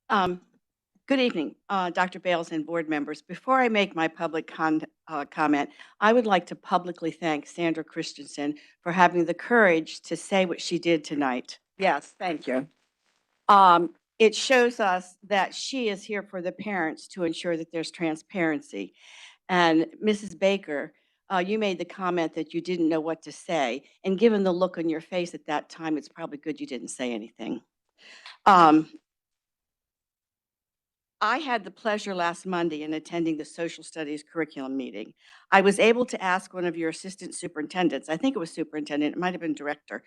Um, Good evening, Dr. Bales and board members. Before I make my public comment, I would like to publicly thank Sandra Christensen for having the courage to say what she did tonight. Yes, thank you. It shows us that she is here for the parents to ensure that there's transparency. And Mrs. Baker, you made the comment that you didn't know what to say. And given the look on your face at that time, it's probably good you didn't say anything. I had the pleasure last Monday in attending the social studies curriculum meeting. I was able to ask one of your assistant superintendents, I think it was superintendent, it might have been director,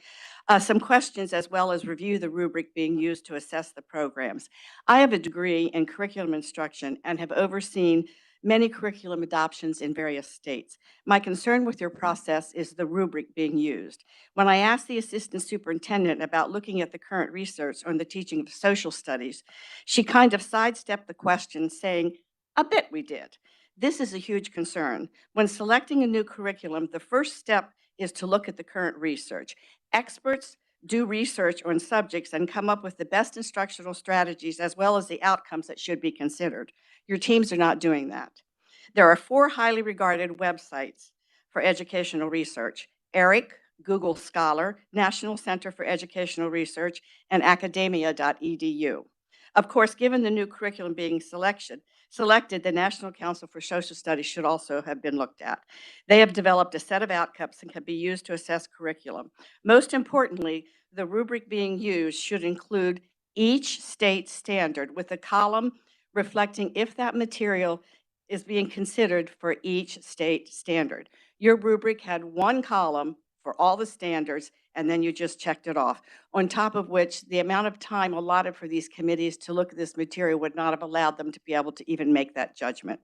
some questions as well as review the rubric being used to assess the programs. I have a degree in curriculum instruction and have overseen many curriculum adoptions in various states. My concern with your process is the rubric being used. When I asked the assistant superintendent about looking at the current research on the teaching of social studies, she kind of sidestepped the question, saying, "I bet we did." This is a huge concern. When selecting a new curriculum, the first step is to look at the current research. Experts do research on subjects and come up with the best instructional strategies as well as the outcomes that should be considered. Your teams are not doing that. There are 4 highly regarded websites for educational research: ERIC, Google Scholar, National Center for Educational Research, and academia.edu. Of course, given the new curriculum being selected, the National Council for Social Studies should also have been looked at. They have developed a set of outcomes and can be used to assess curriculum. Most importantly, the rubric being used should include each state standard with a column reflecting if that material is being considered for each state standard. Your rubric had one column for all the standards, and then you just checked it off. On top of which, the amount of time allotted for these committees to look at this material would not have allowed them to be able to even make that judgment.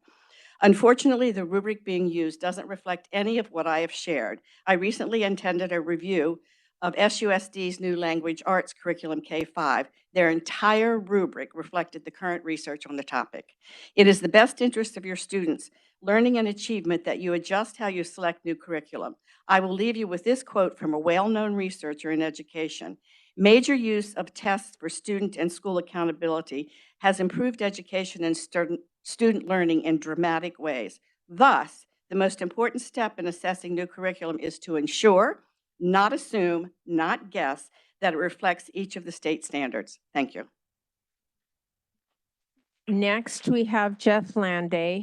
Unfortunately, the rubric being used doesn't reflect any of what I have shared. I recently attended a review of SUSD's new language arts curriculum K5. Their entire rubric reflected the current research on the topic. It is the best interest of your students' learning and achievement that you adjust how you select new curriculum. I will leave you with this quote from a well-known researcher in education. Major use of tests for student and school accountability has improved education and student learning in dramatic ways. Thus, the most important step in assessing new curriculum is to ensure, not assume, not guess, that it reflects each of the state standards. Thank you. Next, we have Jeff Landay.